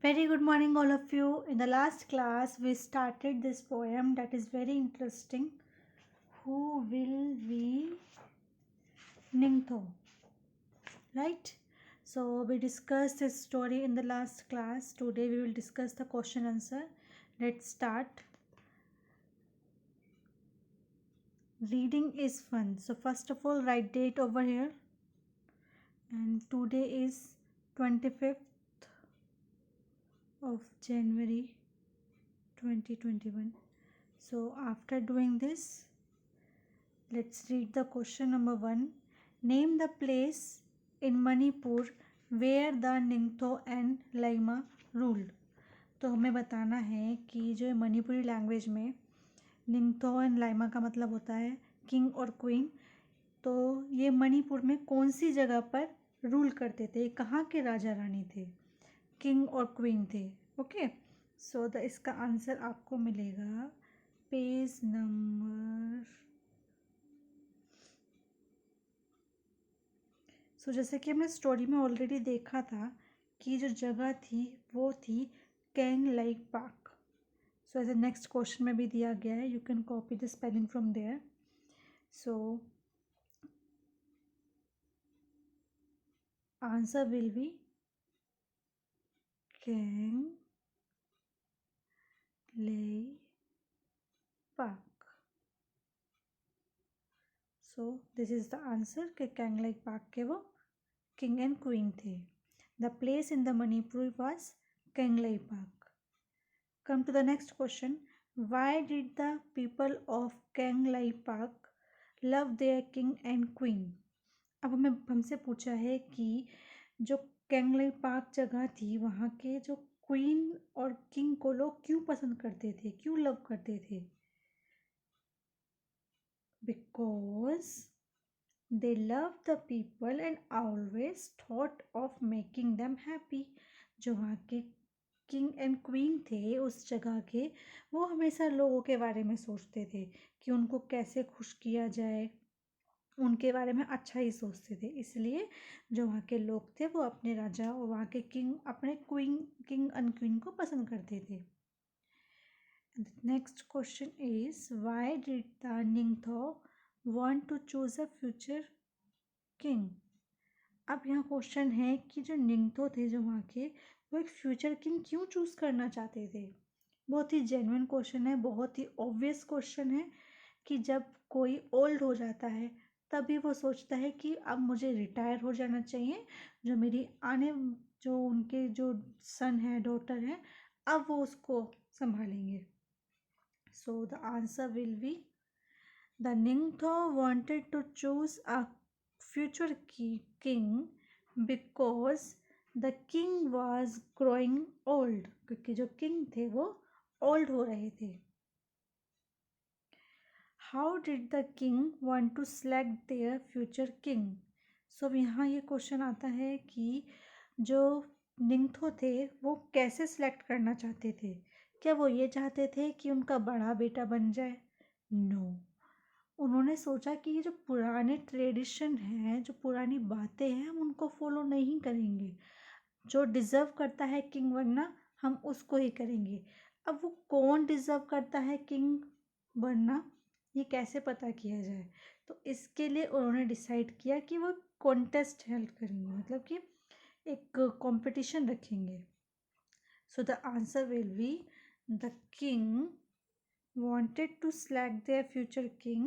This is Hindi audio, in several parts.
Very good morning, all of you. In the last class, we started this poem that is very interesting. Who will be Ningtho? Right? So, we discussed this story in the last class. Today, we will discuss the question answer. Let's start. Reading is fun. So, first of all, write date over here. And today is 25th of January 2021. So, after doing this, let's read the question number 1. Name the place in Manipur where the Ningtho and Laima ruled. तो हमें बताना है कि जो मणिपुरी लैंग्वेज में निंगथो एंड लाइमा का मतलब होता है किंग और क्वीन। तो ये मणिपुर में कौन सी जगह पर रूल करते थे, कहाँ के राजा रानी थे, किंग और क्वीन थे। ओके, सो द इसका आंसर आपको मिलेगा पेज नंबर। सो जैसे कि हमने स्टोरी में ऑलरेडी देखा था कि जो जगह थी वो थी Kangleipak. So as a next question में भी दिया गया है, you can copy the spelling from there. So answer will be Kangleipak. So this is the answer कि कैंग लाइक पार्क के वो किंग एंड क्वीन थे। The place in the Manipur was Kangleipak. Come to the next question. Why did the people of Kanglai Park love their king and queen? अब हमें हमसे पूछा है कि जो कैंगलाई पार्क जगह थी वहाँ के जो क्वीन और किंग को लोग क्यों पसंद करते थे, क्यों लव करते थे। Because they loved the people and always thought of making them happy. जो वहाँ के किंग एंड क्वीन थे उस जगह के, वो हमेशा लोगों के बारे में सोचते थे कि उनको कैसे खुश किया जाए, उनके बारे में अच्छा ही सोचते थे। इसलिए जो वहाँ के लोग थे वो अपने राजा और वहाँ के किंग अपने किंग एंड क्वीन को पसंद करते थे। Next question is why did the Ningthou want to choose a future king. अब यहाँ क्वेश्चन है कि जो निंगथो थे जो वहाँ के, वो एक फ्यूचर किंग क्यों चूज़ करना चाहते थे। बहुत ही जेन्युइन क्वेश्चन है, बहुत ही ऑब्वियस क्वेश्चन है कि जब कोई ओल्ड हो जाता है तभी वो सोचता है कि अब मुझे रिटायर हो जाना चाहिए, जो मेरी आने जो उनके जो सन है डॉटर है अब वो उसको संभालेंगे। So the answer will be the Ningthou wanted to choose a future king because the king was growing old, क्योंकि जो king थे वो old हो रहे थे। How did the king want to select their future king? So यहाँ ये क्वेश्चन आता है कि जो निंगथो थे वो कैसे सिलेक्ट करना चाहते थे। क्या वो ये चाहते थे कि उनका बड़ा बेटा बन जाए? नो, उन्होंने सोचा कि ये जो पुराने ट्रेडिशन हैं, जो पुरानी बातें हैं, हम उनको फॉलो नहीं करेंगे। जो डिज़र्व करता है किंग बनना हम उसको ही करेंगे। अब वो कौन डिज़र्व करता है किंग बनना, ये कैसे पता किया जाए। तो इसके लिए उन्होंने डिसाइड किया कि वो कॉन्टेस्ट हेल्प करेंगे, मतलब कि एक कंपटीशन रखेंगे। सो the answer will be the king wanted to select their future king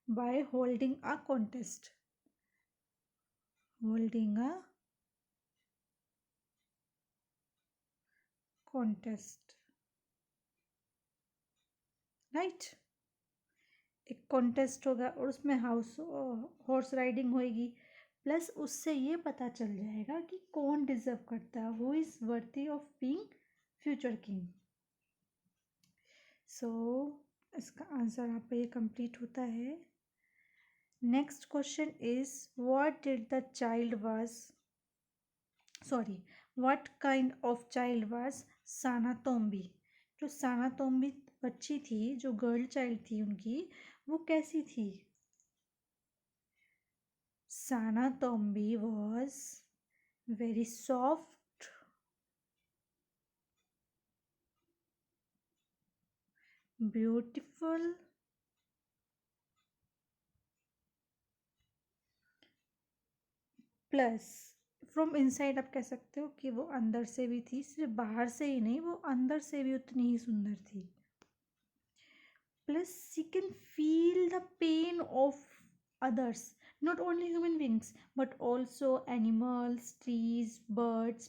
by holding a contest. Holding a contest. Right, एक कॉन्टेस्ट होगा और उसमें हॉर्स राइडिंग होएगी, प्लस उससे ये पता चल जाएगा कि कौन डिजर्व करता है, who is worthy of being future king. So इसका आंसर यहाँ पे ये कंप्लीट होता है। Next question is what did the child was what kind of child was Sanatombi. जो सानातोम्बी बच्ची थी, जो गर्ल चाइल्ड थी उनकी, वो कैसी थी। Sanatombi was very soft beautiful, plus from inside आप कह सकते हो कि वो अंदर से भी थी, सिर्फ बाहर से ही नहीं, वो अंदर से भी उतनी ही सुंदर थी। Plus she can feel the pain of others, not only human beings but also animals, trees, birds,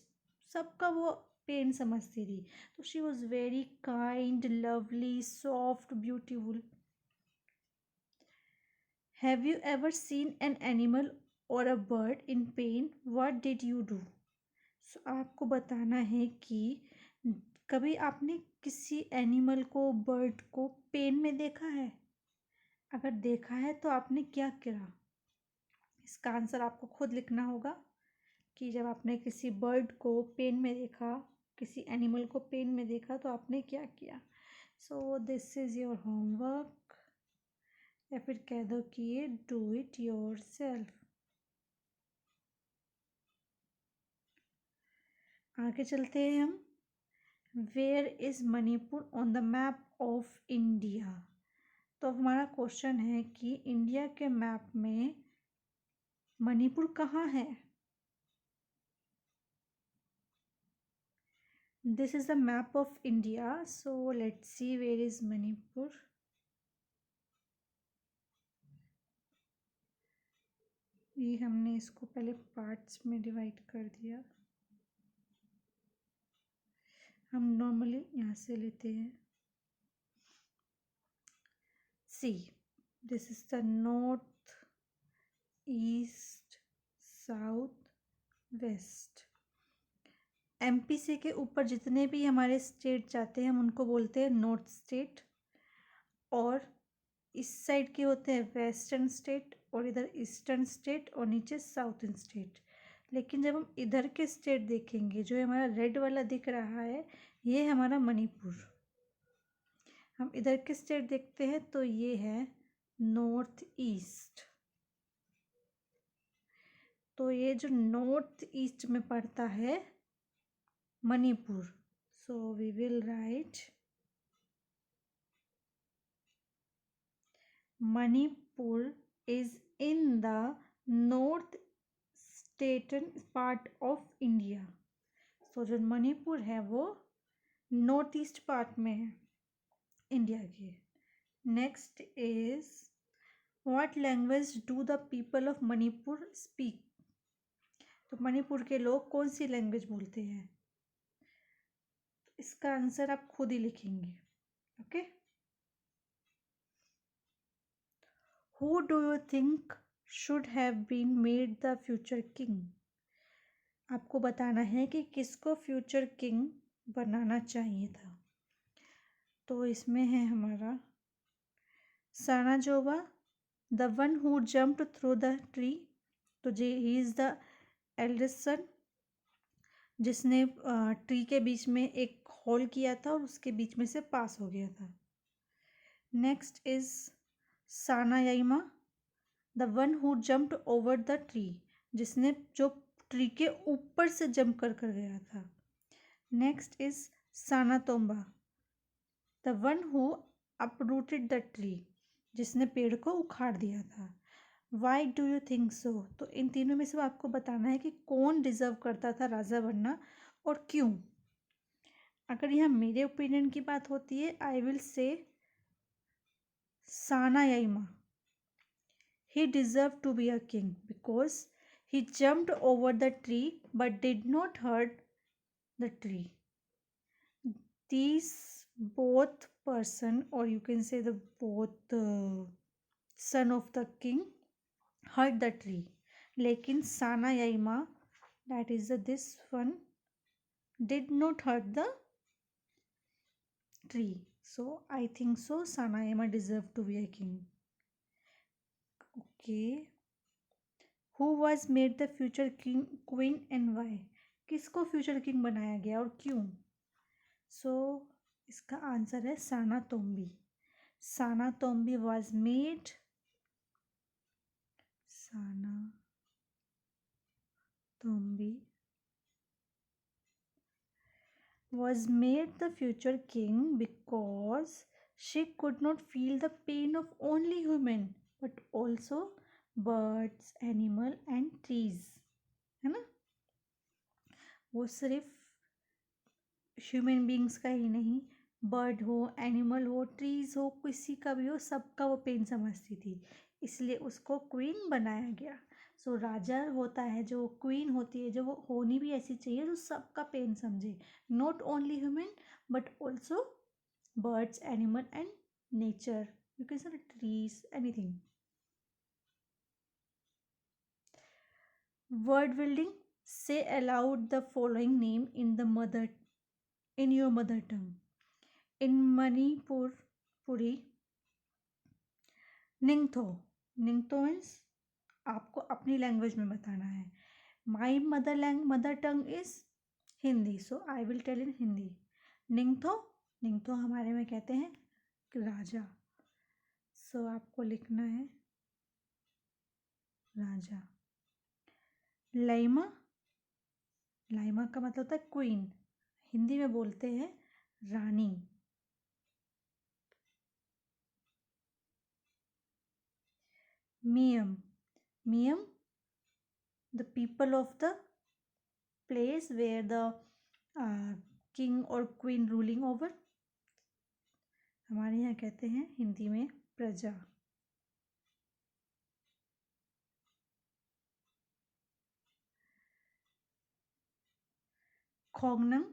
सबका वो पेन समझती थी। तो she was very kind, lovely, soft, beautiful. Have you ever seen an animal और a bird in pain, what did you do? So आपको बताना है कि कभी आपने किसी एनिमल को, बर्ड को पेन में देखा है? अगर देखा है तो आपने क्या किया? इसका आंसर आपको खुद लिखना होगा कि जब आपने किसी बर्ड को पेन में देखा, किसी एनिमल को पेन में देखा, तो आपने क्या किया। So this is your homework, या फिर कह दो कि ये डू इट योर सेल्फ। आगे चलते हैं हम। Where is Manipur on the map of India? तो हमारा क्वेश्चन है कि इंडिया के मैप में मणिपुर कहाँ है? This is the map of India, so let's see where is Manipur. ये हमने इसको पहले पार्ट्स में डिवाइड कर दिया। हम नॉर्मली यहाँ से लेते हैं। See, this is the north, east, south, west. MP से के ऊपर जितने भी हमारे स्टेट जाते हैं हम उनको बोलते हैं नॉर्थ स्टेट, और इस साइड के होते हैं वेस्टर्न स्टेट, और इधर ईस्टर्न स्टेट, और नीचे साउथर्न स्टेट। लेकिन जब हम इधर के स्टेट देखेंगे, जो हमारा रेड वाला दिख रहा है, ये हमारा मणिपुर। हम इधर के स्टेट देखते हैं तो ये है नॉर्थ ईस्ट। तो ये जो नॉर्थ ईस्ट में पड़ता है Manipur, so we will write Manipur is in the north eastern part of India. So जो मणिपुर है वो नॉर्थ ईस्ट पार्ट में है इंडिया के। Next is what language do the people of Manipur speak? तो मणिपुर के लोग कौन सी लैंग्वेज बोलते हैं? इसका आंसर आप खुद ही लिखेंगे। Okay, who do you think should have been made the future king? आपको बताना है कि किसको फ्यूचर किंग बनाना चाहिए था। तो इसमें है हमारा Sana Joba, the one who jumped through the tree, तो जे he is the eldest son, जिसने ट्री के बीच में एक होल किया था और उसके बीच में से पास हो गया था। Next is Sana Yaima, the one who jumped over the tree, जिसने जो ट्री के ऊपर से जंप कर कर गया था। Next is Sana Tomba, the one who uprooted the tree, जिसने पेड़ को उखाड़ दिया था। Why do you think so? तो इन तीनों में से आपको बताना है कि कौन डिजर्व करता था राजा बनना और क्यों। अगर यहाँ मेरे ओपिनियन की बात होती है, I will say Sana Yaima. He deserved to be a king because he jumped over the tree but did not hurt the tree. These both person, or you can say the both son of the king, hurt the tree. लेकिन साना Yaima, that is this one, did not hurt the tree. So I think so Sana Yaima deserved to be a king. Okay. Who was made the future king queen and why? किसको फ्यूचर किंग बनाया गया और क्यों? सो इसका आंसर है Sana Tombi. Sana Tombi was made, Sana Tombi was made the future king because she could not feel the pain of only human but also birds, animal and trees, है ना। वो सिर्फ ह्यूमन बींग्स का ही नहीं, बर्ड हो, एनिमल हो, ट्रीज हो, किसी का भी हो, सबका वो पेन समझती थी, इसलिए उसको क्वीन बनाया गया। सो राजा होता है, जो क्वीन होती है, जो वो होनी भी ऐसी चाहिए जो सबका पेन समझे, not only human but also birds, animal and nature, you can say trees, anything. Word building. Say aloud the following name in your mother tongue. In Manipur, Puri, Ningtho. Ningtho means आपको अपनी लैंग्वेज में बताना है. My mother tongue is Hindi, so I will tell in Hindi. निंगथो, निंगथो हमारे में कहते हैं राजा, so आपको लिखना है राजा. लाइमा, लाइमा का मतलब होता है क्वीन, हिंदी में बोलते हैं रानी. मियम, मियम the people of the place where the king or queen ruling over, हमारे यहाँ कहते हैं हिंदी में प्रजा. खोंगनंग,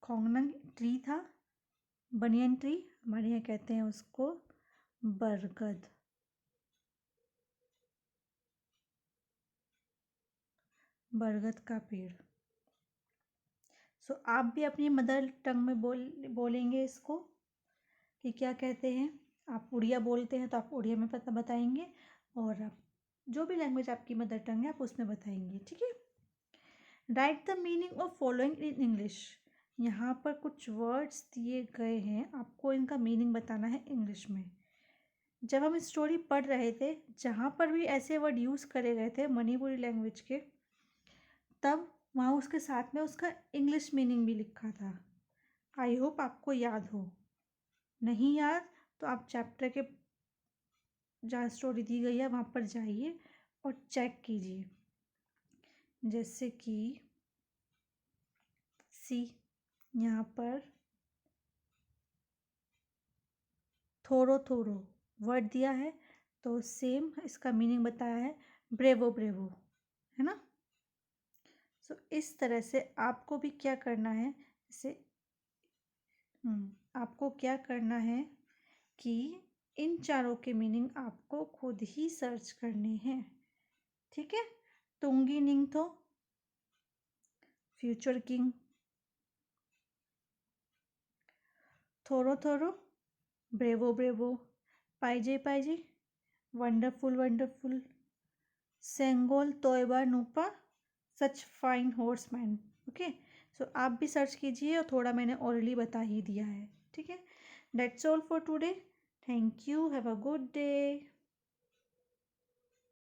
खोंगनंग ट्री था, बनियन ट्री, हमारे यहाँ कहते हैं उसको बरगद. बरगद का पेड़. सो आप भी अपनी मदर टंग में बोलेंगे इसको कि क्या कहते हैं. आप उड़िया बोलते हैं तो आप उड़िया में पता बताएंगे, और आप जो भी लैंग्वेज आपकी मदर टंग है आप उसमें बताएंगे, ठीक है. Right the meaning of following in English. यहाँ पर कुछ वर्ड्स दिए गए हैं, आपको इनका मीनिंग बताना है इंग्लिश में. जब हम स्टोरी पढ़ रहे थे, जहाँ पर भी ऐसे वर्ड यूज़ करे गए थे मणिपुरी लैंग्वेज के, तब वहाँ उसके साथ में उसका इंग्लिश मीनिंग भी लिखा था. आई होप आपको याद हो. नहीं याद तो आप चैप्टर के जहाँ स्टोरी दी गई है वहाँ पर जाइए और चेक कीजिए. जैसे कि सी, यहाँ पर थोरो थोरो वर्ड दिया है, तो सेम इसका मीनिंग बताया है ब्रेवो ब्रेवो, है ना. सो इस तरह से आपको भी क्या करना है, जैसे आपको क्या करना है कि इन चारों के मीनिंग आपको खुद ही सर्च करने हैं, ठीक है. Tungi Ningthou, future king. थोरो थोरो, ब्रेवो ब्रेवो. पाइजे पाइजे, वंडरफुल वंडरफुल. सेंगोल तोयबा नूपा, such fine horseman. Okay, so आप भी सर्च कीजिए, और थोड़ा मैंने ऑलरेडी बता ही दिया है, ठीक है. That's all for today. Thank you. Have a good day.